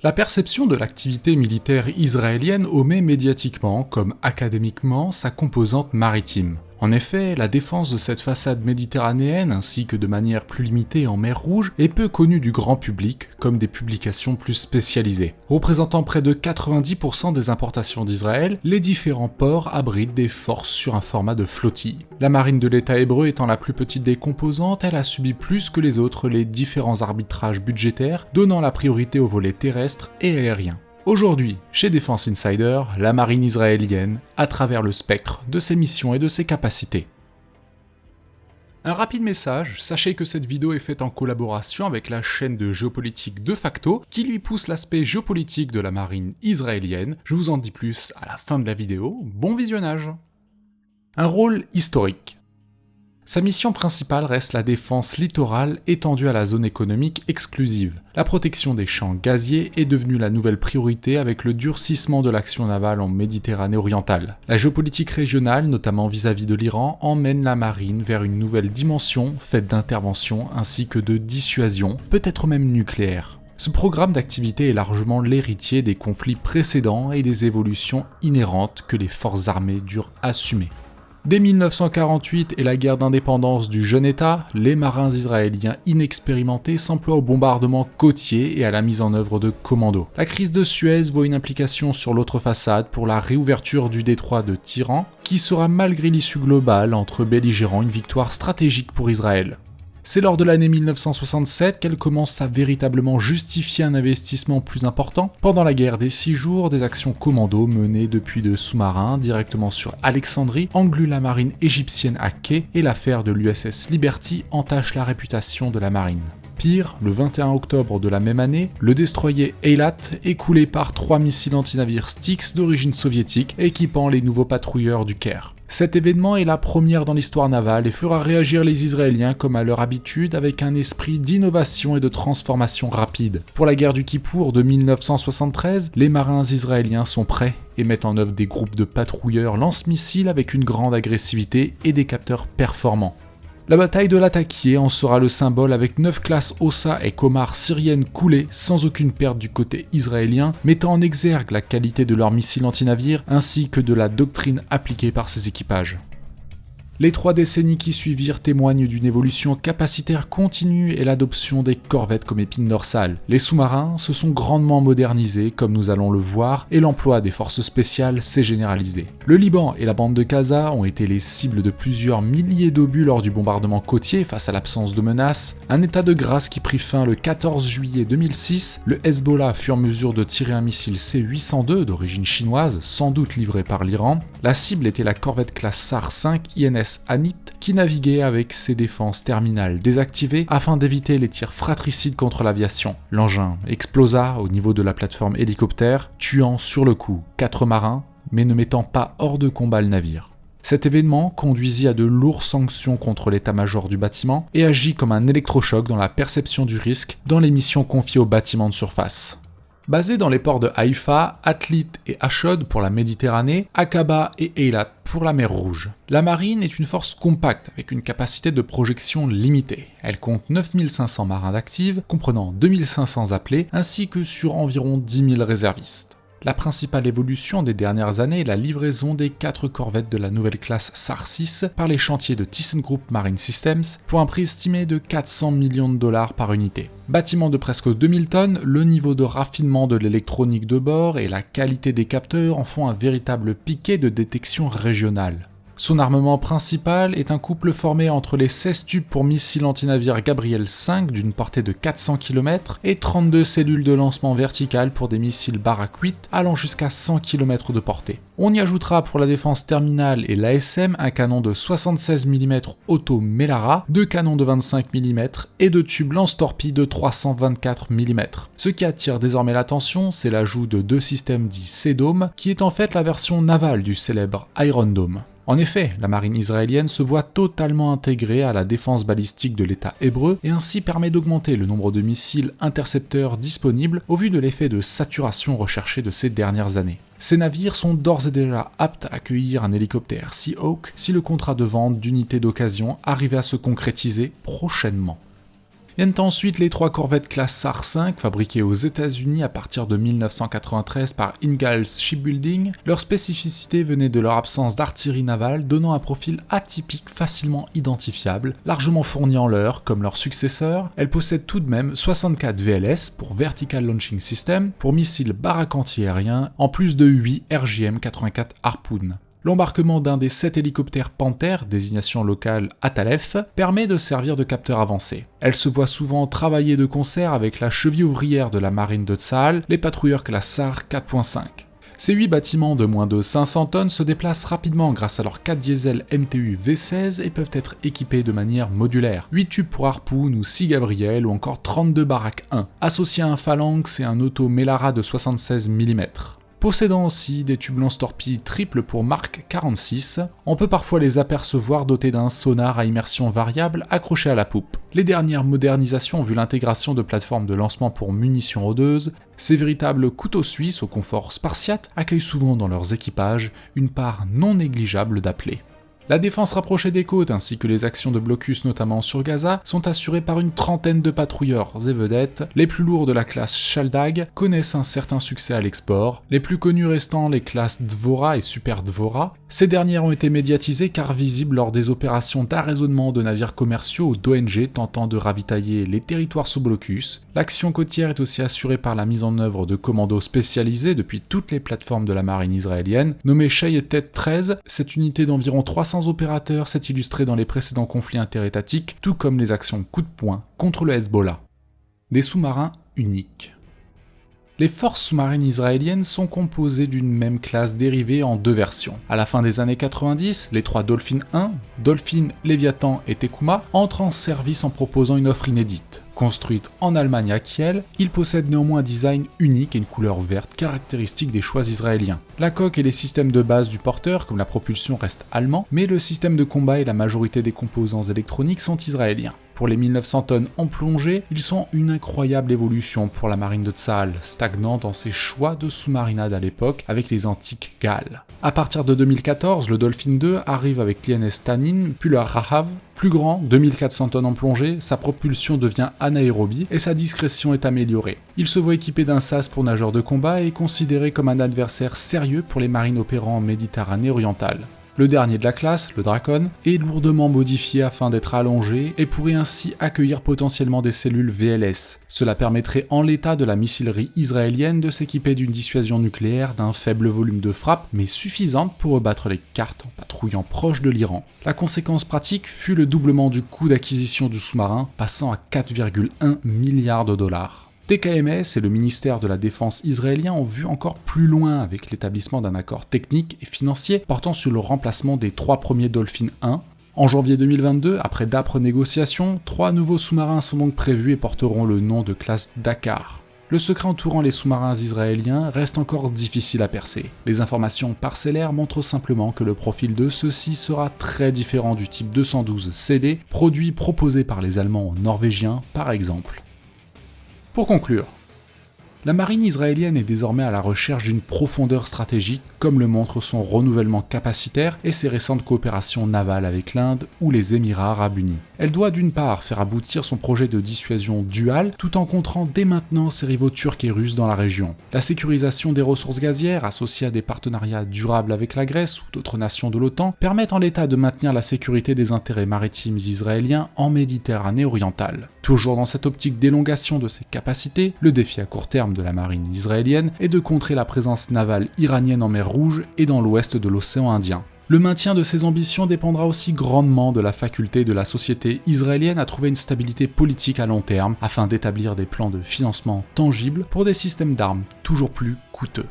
La perception de l'activité militaire israélienne omet médiatiquement comme académiquement sa composante maritime. En effet, la défense de cette façade méditerranéenne, ainsi que de manière plus limitée en mer Rouge, est peu connue du grand public, comme des publications plus spécialisées. Représentant près de 90% des importations d'Israël, les différents ports abritent des forces sur un format de flottille. La marine de l'État hébreu étant la plus petite des composantes, elle a subi plus que les autres les différents arbitrages budgétaires, donnant la priorité aux volets terrestres et aériens. Aujourd'hui, chez Defense Insider, la marine israélienne, à travers le spectre de ses missions et de ses capacités. Un rapide message, sachez que cette vidéo est faite en collaboration avec la chaîne de géopolitique De Facto, qui lui pousse l'aspect géopolitique de la marine israélienne. Je vous en dis plus à la fin de la vidéo, bon visionnage. Un rôle historique. Sa mission principale reste la défense littorale étendue à la zone économique exclusive. La protection des champs gaziers est devenue la nouvelle priorité avec le durcissement de l'action navale en Méditerranée orientale. La géopolitique régionale, notamment vis-à-vis de l'Iran, emmène la marine vers une nouvelle dimension faite d'intervention ainsi que de dissuasion, peut-être même nucléaire. Ce programme d'activité est largement l'héritier des conflits précédents et des évolutions inhérentes que les forces armées durent assumer. Dès 1948 et la guerre d'indépendance du jeune État, les marins israéliens inexpérimentés s'emploient au bombardement côtier et à la mise en œuvre de commandos. La crise de Suez voit une implication sur l'autre façade pour la réouverture du détroit de Tiran, qui sera malgré l'issue globale entre belligérants une victoire stratégique pour Israël. C'est lors de l'année 1967 qu'elle commence à véritablement justifier un investissement plus important. Pendant la guerre des 6 jours, des actions commando menées depuis de sous-marins directement sur Alexandrie engluent la marine égyptienne à quai et l'affaire de l'USS Liberty entache la réputation de la marine. Pire, le 21 octobre de la même année, le destroyer Eilat est coulé par 3 missiles antinavires Styx d'origine soviétique équipant les nouveaux patrouilleurs du Caire. Cet événement est la première dans l'histoire navale et fera réagir les Israéliens comme à leur habitude avec un esprit d'innovation et de transformation rapide. Pour la guerre du Kippour de 1973, les marins israéliens sont prêts et mettent en œuvre des groupes de patrouilleurs lance-missiles avec une grande agressivité et des capteurs performants. La bataille de Latakia en sera le symbole avec 9 classes Ossa et Komar syriennes coulées sans aucune perte du côté israélien, mettant en exergue la qualité de leurs missiles antinavires ainsi que de la doctrine appliquée par ces équipages. Les 3 décennies qui suivirent témoignent d'une évolution capacitaire continue et l'adoption des corvettes comme épine dorsale. Les sous-marins se sont grandement modernisés, comme nous allons le voir, et l'emploi des forces spéciales s'est généralisé. Le Liban et la bande de Gaza ont été les cibles de plusieurs milliers d'obus lors du bombardement côtier face à l'absence de menaces. Un état de grâce qui prit fin le 14 juillet 2006, le Hezbollah fut en mesure de tirer un missile C-802 d'origine chinoise, sans doute livré par l'Iran. La cible était la corvette classe SAR 5 INS Anit, qui naviguait avec ses défenses terminales désactivées afin d'éviter les tirs fratricides contre l'aviation. L'engin explosa au niveau de la plateforme hélicoptère, tuant sur le coup 4 marins, mais ne mettant pas hors de combat le navire. Cet événement conduisit à de lourdes sanctions contre l'état-major du bâtiment et agit comme un électrochoc dans la perception du risque dans les missions confiées aux bâtiments de surface. Basés dans les ports de Haïfa, Atlit et Ashdod pour la Méditerranée, Aqaba et Eilat pour la mer Rouge. La marine est une force compacte avec une capacité de projection limitée. Elle compte 9500 marins d'active, comprenant 2500 appelés, ainsi que sur environ 10 000 réservistes. La principale évolution des dernières années est la livraison des 4 corvettes de la nouvelle classe SAR 6 par les chantiers de ThyssenKrupp Marine Systems pour un prix estimé de 400 millions de dollars par unité. Bâtiment de presque 2000 tonnes, le niveau de raffinement de l'électronique de bord et la qualité des capteurs en font un véritable piquet de détection régionale. Son armement principal est un couple formé entre les 16 tubes pour missiles antinavires Gabriel 5 d'une portée de 400 km et 32 cellules de lancement verticales pour des missiles Barak 8 allant jusqu'à 100 km de portée. On y ajoutera pour la défense terminale et l'ASM un canon de 76 mm Auto Melara, 2 canons de 25 mm et 2 tubes lance-torpilles de 324 mm. Ce qui attire désormais l'attention, c'est l'ajout de 2 systèmes dits C-Dome, qui est en fait la version navale du célèbre Iron Dome. En effet, la marine israélienne se voit totalement intégrée à la défense balistique de l'État hébreu et ainsi permet d'augmenter le nombre de missiles intercepteurs disponibles au vu de l'effet de saturation recherché de ces dernières années. Ces navires sont d'ores et déjà aptes à accueillir un hélicoptère Seahawk si le contrat de vente d'unités d'occasion arrivait à se concrétiser prochainement. Viennent ensuite les 3 corvettes classe SAR 5 fabriquées aux États-Unis à partir de 1993 par Ingalls Shipbuilding. Leur spécificité venait de leur absence d'artillerie navale, donnant un profil atypique facilement identifiable, largement fourni en leurre comme leurs successeurs. Elles possèdent tout de même 64 VLS pour Vertical Launching System pour missiles baraques anti-aériens, en plus de 8 RJM-84 Harpoon. L'embarquement d'un des 7 hélicoptères Panther, désignation locale Atalef, permet de servir de capteur avancé. Elle se voit souvent travailler de concert avec la cheville ouvrière de la marine de Tsahal, les patrouilleurs classe SAR 4.5. Ces 8 bâtiments de moins de 500 tonnes se déplacent rapidement grâce à leurs 4 diesels MTU V16 et peuvent être équipés de manière modulaire. 8 tubes pour Harpoon ou 6 Gabriel ou encore 32 Barak 1, associés à un Phalanx et un auto Melara de 76 mm. Possédant aussi des tubes lance-torpilles triples pour Mark 46, on peut parfois les apercevoir dotés d'un sonar à immersion variable accroché à la poupe. Les dernières modernisations ont vu l'intégration de plateformes de lancement pour munitions rôdeuses. Ces véritables couteaux suisses au confort spartiate accueillent souvent dans leurs équipages une part non négligeable d'appelés. La défense rapprochée des côtes ainsi que les actions de blocus notamment sur Gaza sont assurées par une trentaine de patrouilleurs et vedettes. Les plus lourds de la classe Shaldag connaissent un certain succès à l'export, les plus connus restant les classes Dvora et Super Dvora. Ces dernières ont été médiatisées car visibles lors des opérations d'arraisonnement de navires commerciaux ou d'ONG tentant de ravitailler les territoires sous blocus. L'action côtière est aussi assurée par la mise en œuvre de commandos spécialisés depuis toutes les plateformes de la marine israélienne. Nommée Shayetet 13, cette unité d'environ 300 opérateurs s'est illustrée dans les précédents conflits interétatiques, tout comme les actions coup de poing contre le Hezbollah. Des sous-marins uniques. Les forces sous-marines israéliennes sont composées d'une même classe dérivée en 2 versions. À la fin des années 90, les 3 Dolphin 1, Dolphin, Léviathan et Tekuma entrent en service en proposant une offre inédite. Construite en Allemagne à Kiel, il possède néanmoins un design unique et une couleur verte caractéristique des choix israéliens. La coque et les systèmes de base du porteur, comme la propulsion, restent allemands, mais le système de combat et la majorité des composants électroniques sont israéliens. Pour les 1900 tonnes en plongée, ils sont une incroyable évolution pour la marine de Tsahal, stagnant dans ses choix de sous-marinade à l'époque avec les antiques Galles. À partir de 2014, le Dolphin 2 arrive avec l'INS Tanin, puis le Rahav. Plus grand, 2400 tonnes en plongée, sa propulsion devient anaérobie et sa discrétion est améliorée. Il se voit équipé d'un SAS pour nageurs de combat et est considéré comme un adversaire sérieux pour les marines opérant en Méditerranée orientale. Le dernier de la classe, le Drakon, est lourdement modifié afin d'être allongé et pourrait ainsi accueillir potentiellement des cellules VLS. Cela permettrait en l'état de la missilerie israélienne de s'équiper d'une dissuasion nucléaire d'un faible volume de frappe, mais suffisante pour rebattre les cartes en patrouillant proche de l'Iran. La conséquence pratique fut le doublement du coût d'acquisition du sous-marin, passant à 4,1 milliards de dollars. TKMS et le ministère de la Défense israélien ont vu encore plus loin avec l'établissement d'un accord technique et financier portant sur le remplacement des 3 premiers Dolphin 1. En janvier 2022, après d'âpres négociations, 3 nouveaux sous-marins sont donc prévus et porteront le nom de classe Dakar. Le secret entourant les sous-marins israéliens reste encore difficile à percer. Les informations parcellaires montrent simplement que le profil de ceux-ci sera très différent du type 212 CD, produit proposé par les Allemands norvégiens par exemple. Pour conclure, la marine israélienne est désormais à la recherche d'une profondeur stratégique, comme le montre son renouvellement capacitaire et ses récentes coopérations navales avec l'Inde ou les Émirats arabes unis. Elle doit d'une part faire aboutir son projet de dissuasion dual, tout en contrant dès maintenant ses rivaux turcs et russes dans la région. La sécurisation des ressources gazières, associée à des partenariats durables avec la Grèce ou d'autres nations de l'OTAN, permettent en l'état de maintenir la sécurité des intérêts maritimes israéliens en Méditerranée orientale. Toujours dans cette optique d'élongation de ses capacités, le défi à court terme de la marine israélienne est de contrer la présence navale iranienne en mer Rouge et dans l'ouest de l'océan Indien. Le maintien de ces ambitions dépendra aussi grandement de la faculté de la société israélienne à trouver une stabilité politique à long terme afin d'établir des plans de financement tangibles pour des systèmes d'armes toujours plus coûteux.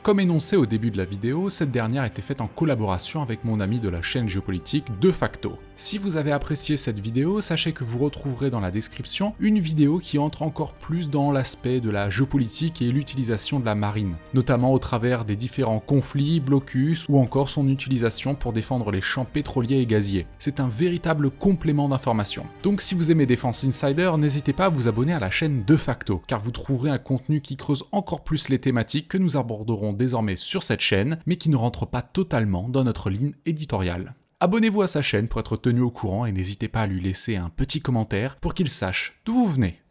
Comme énoncé au début de la vidéo, cette dernière était faite en collaboration avec mon ami de la chaîne géopolitique De Facto. Si vous avez apprécié cette vidéo, sachez que vous retrouverez dans la description une vidéo qui entre encore plus dans l'aspect de la géopolitique et l'utilisation de la marine, notamment au travers des différents conflits, blocus ou encore son utilisation pour défendre les champs pétroliers et gaziers. C'est un véritable complément d'information. Donc si vous aimez Défense Insider, n'hésitez pas à vous abonner à la chaîne De Facto, car vous trouverez un contenu qui creuse encore plus les thématiques que nous aborderons désormais sur cette chaîne, mais qui ne rentre pas totalement dans notre ligne éditoriale. Abonnez-vous à sa chaîne pour être tenu au courant et n'hésitez pas à lui laisser un petit commentaire pour qu'il sache d'où vous venez.